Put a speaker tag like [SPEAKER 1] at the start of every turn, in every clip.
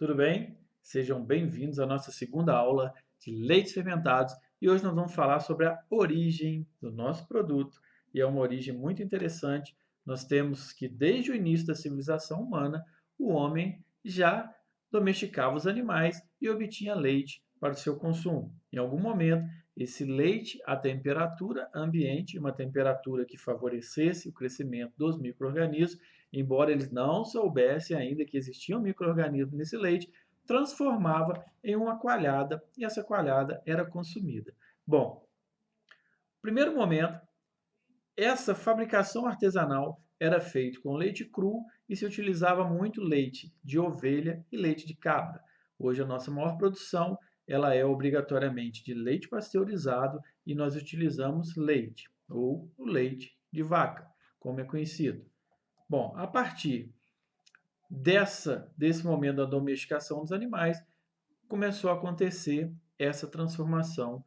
[SPEAKER 1] tudo bem? Sejam bem-vindos à nossa segunda aula de leites fermentados e hoje nós vamos falar sobre a origem do nosso produto e é uma origem muito interessante. Nós temos que desde o início da civilização humana, o homem já domesticava os animais e obtinha leite para o seu consumo. Em algum momento, esse leite à temperatura ambiente, uma temperatura que favorecesse o crescimento dos micro-organismos, embora eles não soubessem ainda que existiam micro-organismos nesse leite, transformava em uma coalhada e essa coalhada era consumida. Bom, primeiro momento, essa fabricação artesanal era feita com leite cru e se utilizava muito leite de ovelha e leite de cabra. Hoje a nossa maior produção ela é obrigatoriamente de leite pasteurizado e nós utilizamos leite ou o leite de vaca, como é conhecido. Bom, a partir desse momento da domesticação dos animais, começou a acontecer essa transformação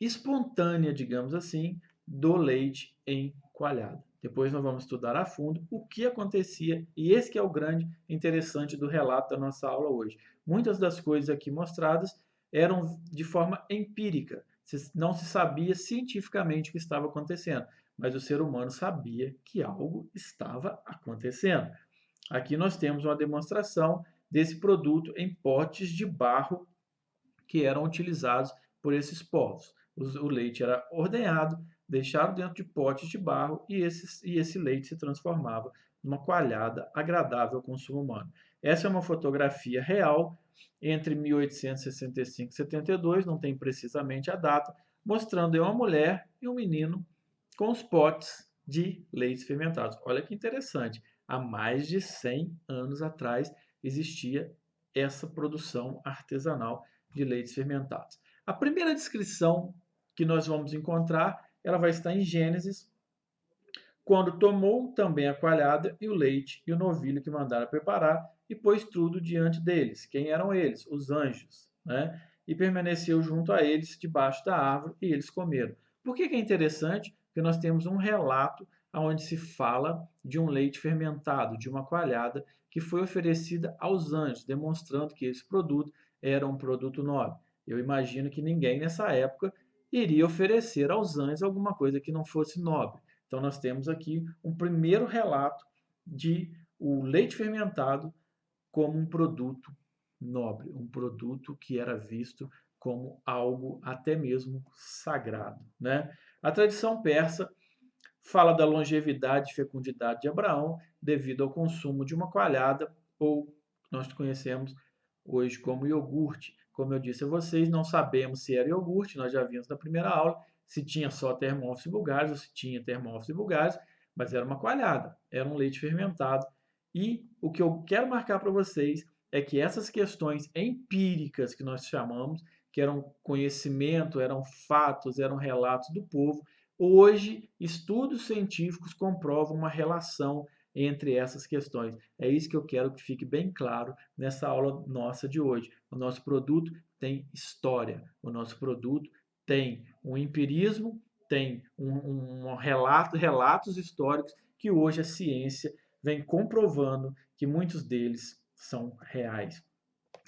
[SPEAKER 1] espontânea, digamos assim, do leite em coalhada. Depois nós vamos estudar a fundo o que acontecia e esse que é o grande interessante do relato da nossa aula hoje. Muitas das coisas aqui mostradas eram de forma empírica, não se sabia cientificamente o que estava acontecendo, mas o ser humano sabia que algo estava acontecendo. Aqui nós temos uma demonstração desse produto em potes de barro que eram utilizados por esses povos. O leite era ordenhado, deixado dentro de potes de barro e esse leite se transformava numa coalhada agradável ao consumo humano. Essa é uma fotografia real entre 1865 e 72, não tem precisamente a data, mostrando uma mulher e um menino com os potes de leites fermentados. Olha que interessante, há mais de 100 anos atrás existia essa produção artesanal de leites fermentados. A primeira descrição que nós vamos encontrar, ela vai estar em Gênesis, quando tomou também a coalhada e o leite e o novilho que mandara preparar e pôs tudo diante deles. Quem eram eles? Os anjos, né? E permaneceu junto a eles debaixo da árvore e eles comeram. Por que é interessante? Porque nós temos um relato onde se fala de um leite fermentado, de uma coalhada que foi oferecida aos anjos, demonstrando que esse produto era um produto nobre. Eu imagino que ninguém nessa época iria oferecer aos anjos alguma coisa que não fosse nobre. Então, nós temos aqui um primeiro relato de o leite fermentado como um produto nobre, um produto que era visto como algo até mesmo sagrado, né? A tradição persa fala da longevidade e fecundidade de Abraão devido ao consumo de uma coalhada ou nós conhecemos hoje como iogurte. Como eu disse a vocês, não sabemos se era iogurte, nós já vimos na primeira aula, se tinha só termófilos bulgares ou se tinha termófilos bulgares, mas era uma coalhada, era um leite fermentado. E o que eu quero marcar para vocês é que essas questões empíricas que nós chamamos, que eram conhecimento, eram fatos, eram relatos do povo, hoje estudos científicos comprovam uma relação entre essas questões. É isso que eu quero que fique bem claro nessa aula nossa de hoje. O nosso produto tem história, o nosso produto tem um empirismo, tem relatos históricos que hoje a ciência vem comprovando que muitos deles são reais.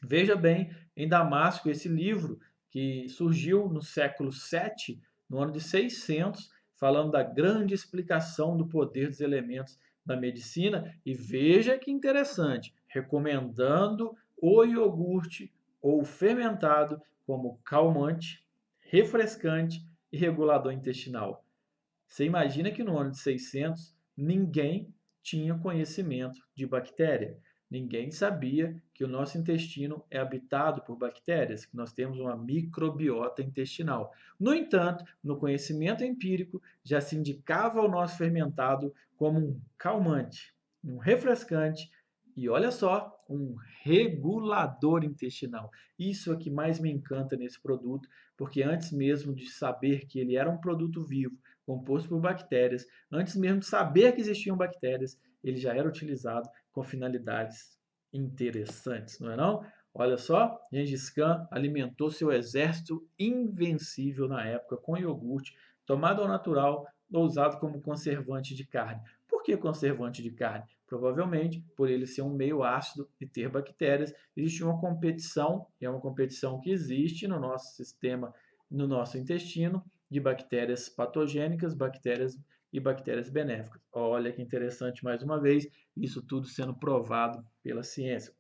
[SPEAKER 1] Veja bem, em Damasco, esse livro que surgiu no século VII, no ano de 600, falando da grande explicação do poder dos elementos da medicina, e veja que interessante, recomendando o iogurte ou fermentado como calmante, refrescante e regulador intestinal. Você imagina que no ano de 600 ninguém tinha conhecimento de bactéria. Ninguém sabia que o nosso intestino é habitado por bactérias, que nós temos uma microbiota intestinal. No entanto, no conhecimento empírico, já se indicava o nosso fermentado como um calmante, um refrescante e, olha só, um regulador intestinal. Isso é o que mais me encanta nesse produto, porque antes mesmo de saber que ele era um produto vivo, composto por bactérias, antes mesmo de saber que existiam bactérias, ele já era utilizado com finalidades interessantes, não é não? Olha só, Gengis Khan alimentou seu exército invencível na época com iogurte, tomado ao natural ou usado como conservante de carne. Por que conservante de carne? Provavelmente, por ele ser um meio ácido e ter bactérias, existe uma competição, e é uma competição que existe no nosso sistema, no nosso intestino, de bactérias patogênicas, bactérias e bactérias benéficas. Olha que interessante, mais uma vez, isso tudo sendo provado pela ciência.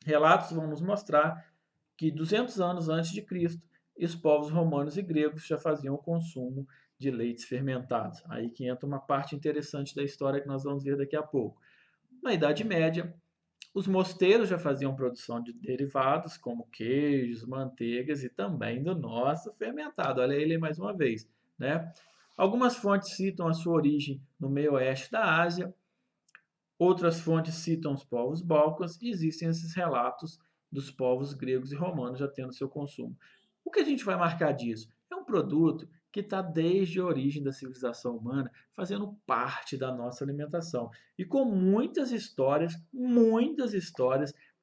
[SPEAKER 1] Relatos vão nos mostrar que 200 anos antes de Cristo, os povos romanos e gregos já faziam o consumo de leites fermentados. Aí que entra uma parte interessante da história que nós vamos ver daqui a pouco. Na Idade Média, os mosteiros já faziam produção de derivados, como queijos, manteigas e também do nosso fermentado. Olha ele mais uma vez, né? Algumas fontes citam a sua origem no meio-oeste da Ásia, outras fontes citam os povos balcãs e existem esses relatos dos povos gregos e romanos já tendo seu consumo. O que a gente vai marcar disso? É um produto que está desde a origem da civilização humana fazendo parte da nossa alimentação e com muitas histórias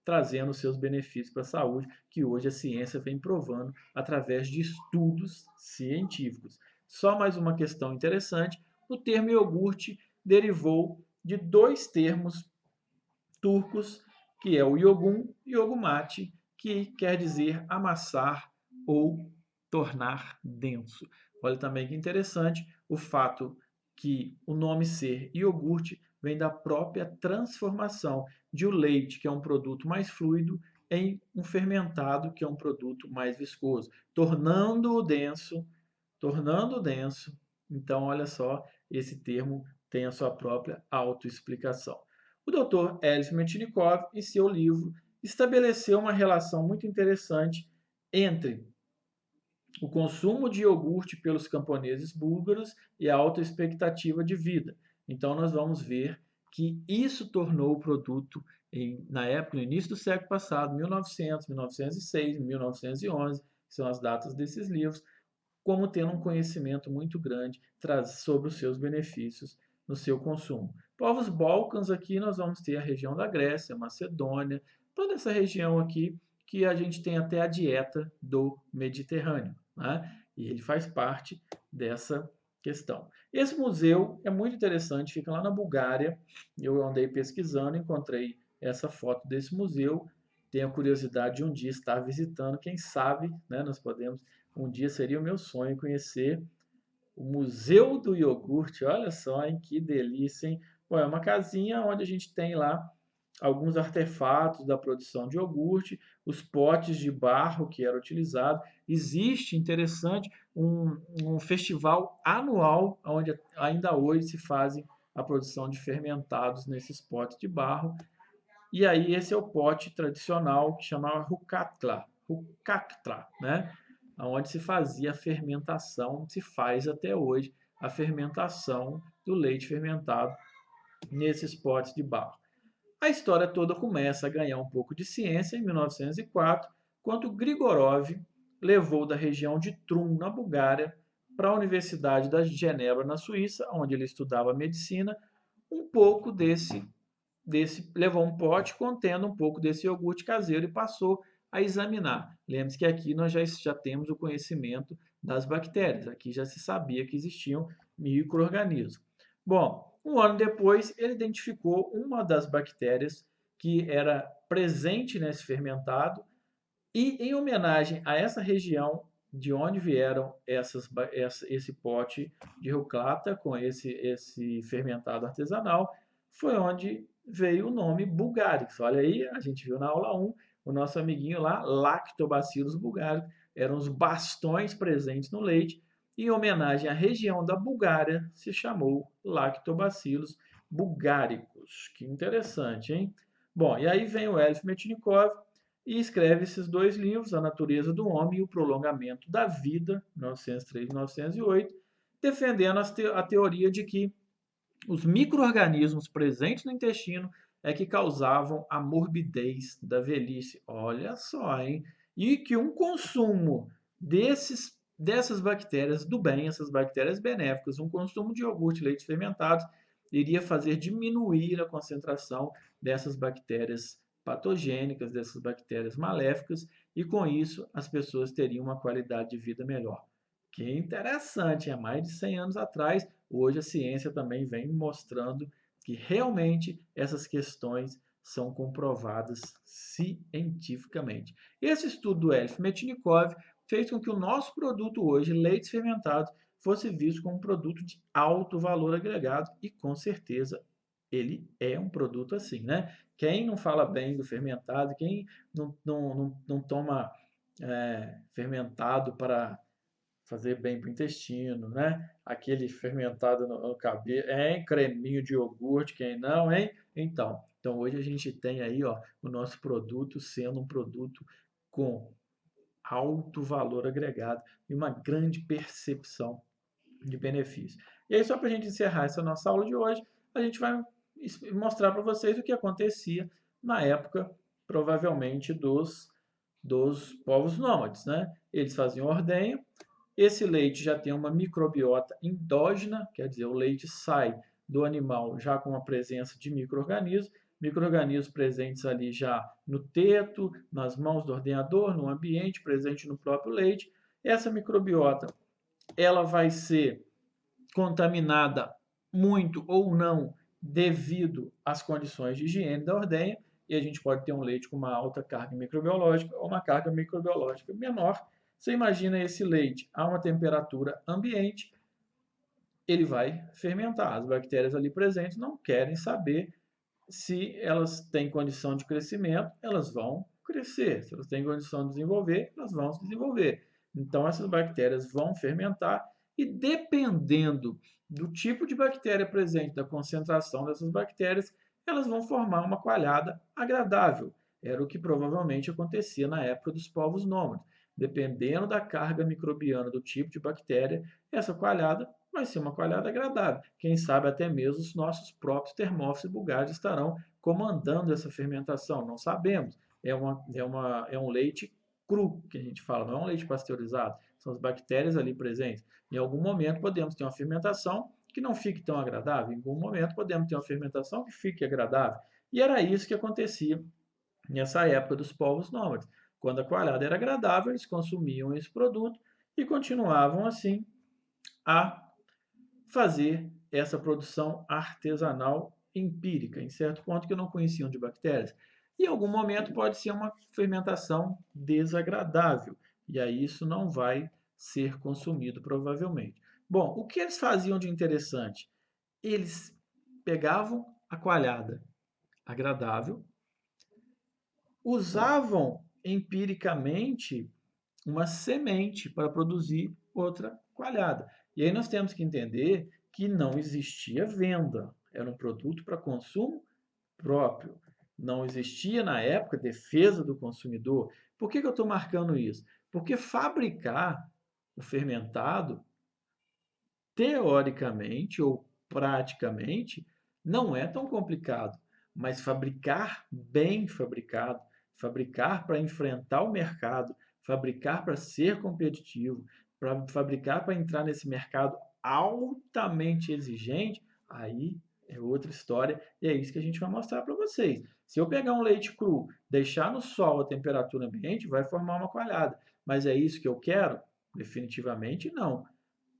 [SPEAKER 1] trazendo seus benefícios para a saúde, que hoje a ciência vem provando através de estudos científicos. Só mais uma questão interessante: o termo iogurte derivou de dois termos turcos, que é o yogum e yogumate, que quer dizer amassar ou tornar denso. Olha também que interessante o fato que o nome ser iogurte vem da própria transformação de o leite, que é um produto mais fluido, em um fermentado, que é um produto mais viscoso, tornando-o denso, tornando denso. Então, olha só, esse termo tem a sua própria autoexplicação. O Dr. Elis Metchnikov, em seu livro, estabeleceu uma relação muito interessante entre o consumo de iogurte pelos camponeses búlgaros e a alta expectativa de vida. Então, nós vamos ver que isso tornou o produto, na época, no início do século passado, 1900, 1906, 1911, que são as datas desses livros, como tendo um conhecimento muito grande sobre os seus benefícios no seu consumo. Povos Balcãs, aqui nós vamos ter a região da Grécia, Macedônia, toda essa região aqui que a gente tem até a dieta do Mediterrâneo, né? E ele faz parte dessa questão. Esse museu é muito interessante, fica lá na Bulgária. Eu andei pesquisando, encontrei essa foto desse museu. Tenho a curiosidade de um dia estar visitando, quem sabe, né, nós podemos. Um dia seria o meu sonho conhecer o Museu do Iogurte. Olha só, hein, que delícia, hein? Bom, é uma casinha onde a gente tem lá alguns artefatos da produção de iogurte, os potes de barro que era utilizado. Existe, interessante, um festival anual onde ainda hoje se fazem a produção de fermentados nesses potes de barro. E aí esse é o pote tradicional que chamava Hukaktra, né? Onde se fazia a fermentação, se faz até hoje a fermentação do leite fermentado nesses potes de barro. A história toda começa a ganhar um pouco de ciência em 1904, quando Grigorov levou da região de Trum, na Bulgária, para a Universidade de Genebra, na Suíça, onde ele estudava medicina, um pouco levou um pote contendo um pouco desse iogurte caseiro e passou a examinar. Lembre-se que aqui nós já temos o conhecimento das bactérias. Aqui já se sabia que existiam micro-organismos. Bom, um ano depois, ele identificou uma das bactérias que era presente nesse fermentado e, em homenagem a essa região de onde vieram esse pote de ruclata com esse fermentado artesanal, foi onde veio o nome Bulgarix. Olha aí, a gente viu na aula 1, o nosso amiguinho lá, Lactobacillus bulgaricus, eram os bastões presentes no leite, e em homenagem à região da Bulgária, se chamou Lactobacillus bulgaricus. Que interessante, hein? Bom, e aí vem o Elif Metchnikov e escreve esses dois livros, A Natureza do Homem e o Prolongamento da Vida, 1903 e 1908, defendendo a teoria de que os micro-organismos presentes no intestino é que causavam a morbidez da velhice. Olha só, hein? E que um consumo dessas bactérias do bem, essas bactérias benéficas, um consumo de iogurte e leite fermentados, iria fazer diminuir a concentração dessas bactérias patogênicas, dessas bactérias maléficas, e com isso as pessoas teriam uma qualidade de vida melhor. Que interessante, há mais de 100 anos atrás, hoje a ciência também vem mostrando que realmente essas questões são comprovadas cientificamente. Esse estudo do Elif Metchnikov fez com que o nosso produto hoje, leites fermentados, fosse visto como um produto de alto valor agregado e com certeza ele é um produto assim, né? Quem não fala bem do fermentado, quem não toma fermentado para fazer bem para o intestino, né? Aquele fermentado no cabelo, hein? Creminho de iogurte, quem não, hein? Então hoje a gente tem aí, ó, o nosso produto sendo um produto com alto valor agregado e uma grande percepção de benefício. E aí, só para a gente encerrar essa nossa aula de hoje, a gente vai mostrar para vocês o que acontecia na época, provavelmente, dos povos nômades, né? Eles faziam ordenha, esse leite já tem uma microbiota endógena, quer dizer, o leite sai do animal já com a presença de micro-organismos presentes ali já no teto, nas mãos do ordenhador, no ambiente, presente no próprio leite. Essa microbiota, ela vai ser contaminada muito ou não devido às condições de higiene da ordenha, e a gente pode ter um leite com uma alta carga microbiológica ou uma carga microbiológica menor. Você imagina esse leite a uma temperatura ambiente, ele vai fermentar. As bactérias ali presentes não querem saber se elas têm condição de crescimento, elas vão crescer. Se elas têm condição de desenvolver, elas vão se desenvolver. Então, essas bactérias vão fermentar e, dependendo do tipo de bactéria presente, da concentração dessas bactérias, elas vão formar uma coalhada agradável. Era o que provavelmente acontecia na época dos povos nômades. Dependendo da carga microbiana do tipo de bactéria, essa coalhada vai ser uma coalhada agradável. Quem sabe até mesmo os nossos próprios termófilos bugalhos estarão comandando essa fermentação, não sabemos. É um leite cru que a gente fala, não é um leite pasteurizado. São as bactérias ali presentes. Em algum momento podemos ter uma fermentação que não fique tão agradável, em algum momento podemos ter uma fermentação que fique agradável. E era isso que acontecia nessa época dos povos nômades. Quando a coalhada era agradável, eles consumiam esse produto e continuavam assim a fazer essa produção artesanal empírica, em certo ponto que não conheciam de bactérias. E em algum momento pode ser uma fermentação desagradável, e aí isso não vai ser consumido provavelmente. Bom, o que eles faziam de interessante? Eles pegavam a coalhada agradável, usavam empiricamente uma semente para produzir outra coalhada. E aí nós temos que entender que não existia venda, era um produto para consumo próprio. Não existia na época defesa do consumidor. Por que eu estou marcando isso? Porque fabricar o fermentado, teoricamente ou praticamente, não é tão complicado. Mas fabricar bem fabricado, fabricar para enfrentar o mercado, fabricar para ser competitivo, para fabricar para entrar nesse mercado altamente exigente, aí é outra história e é isso que a gente vai mostrar para vocês. Se eu pegar um leite cru, deixar no sol a temperatura ambiente, vai formar uma coalhada. Mas é isso que eu quero? Definitivamente não.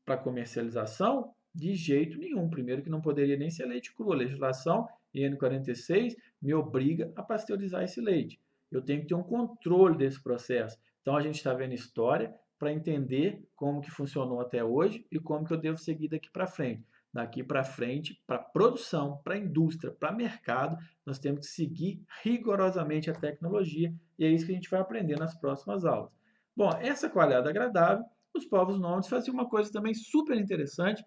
[SPEAKER 1] Para comercialização, de jeito nenhum. Primeiro que não poderia nem ser leite cru. A legislação IN 46 me obriga a pasteurizar esse leite. Eu tenho que ter um controle desse processo. Então a gente está vendo história para entender como que funcionou até hoje e como que eu devo seguir daqui para frente. Daqui para frente, para produção, para indústria, para mercado, nós temos que seguir rigorosamente a tecnologia e é isso que a gente vai aprender nas próximas aulas. Bom, essa coalhada agradável, os povos nômades faziam uma coisa também super interessante,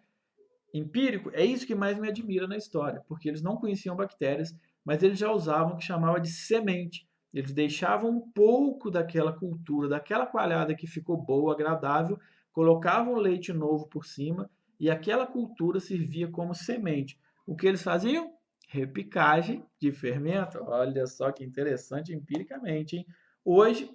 [SPEAKER 1] empírico, é isso que mais me admira na história, porque eles não conheciam bactérias, mas eles já usavam o que chamava de semente. Eles deixavam um pouco daquela cultura, daquela coalhada que ficou boa, agradável, colocavam leite novo por cima e aquela cultura servia como semente. O que eles faziam? Repicagem de fermento. Olha só que interessante empiricamente, hein? Hoje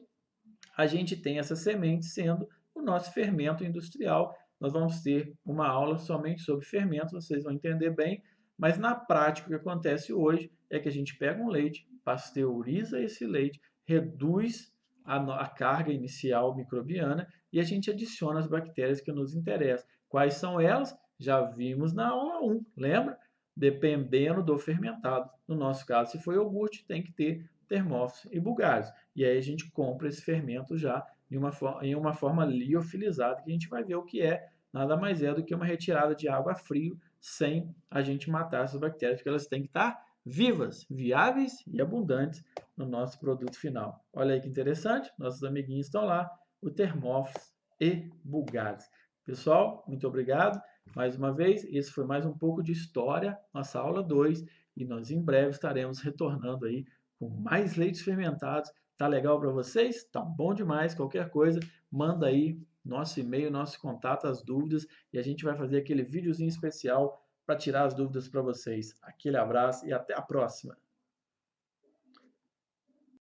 [SPEAKER 1] a gente tem essa semente sendo o nosso fermento industrial. Nós vamos ter uma aula somente sobre fermentos, vocês vão entender bem, mas na prática o que acontece hoje é que a gente pega um leite, pasteuriza esse leite, reduz a carga inicial microbiana e a gente adiciona as bactérias que nos interessam. Quais são elas? Já vimos na aula 1, lembra? dependendo do fermentado. No nosso caso, se for iogurte, tem que ter termófilos e bulgários. E aí a gente compra esse fermento já em uma forma liofilizada, que a gente vai ver o que é, nada mais é do que uma retirada de água a frio, sem a gente matar essas bactérias, porque elas têm que estar vivas, viáveis e abundantes no nosso produto final. Olha aí que interessante, nossos amiguinhos estão lá, o termófilos e bulgários. Pessoal, muito obrigado. Mais uma vez, esse foi mais um pouco de história, nossa aula 2, e nós em breve estaremos retornando aí com mais leites fermentados. Tá legal para vocês? Tá bom demais. Qualquer coisa, manda aí nosso e-mail, nosso contato, as dúvidas, e a gente vai fazer aquele videozinho especial para tirar as dúvidas para vocês. Aquele abraço e até a próxima.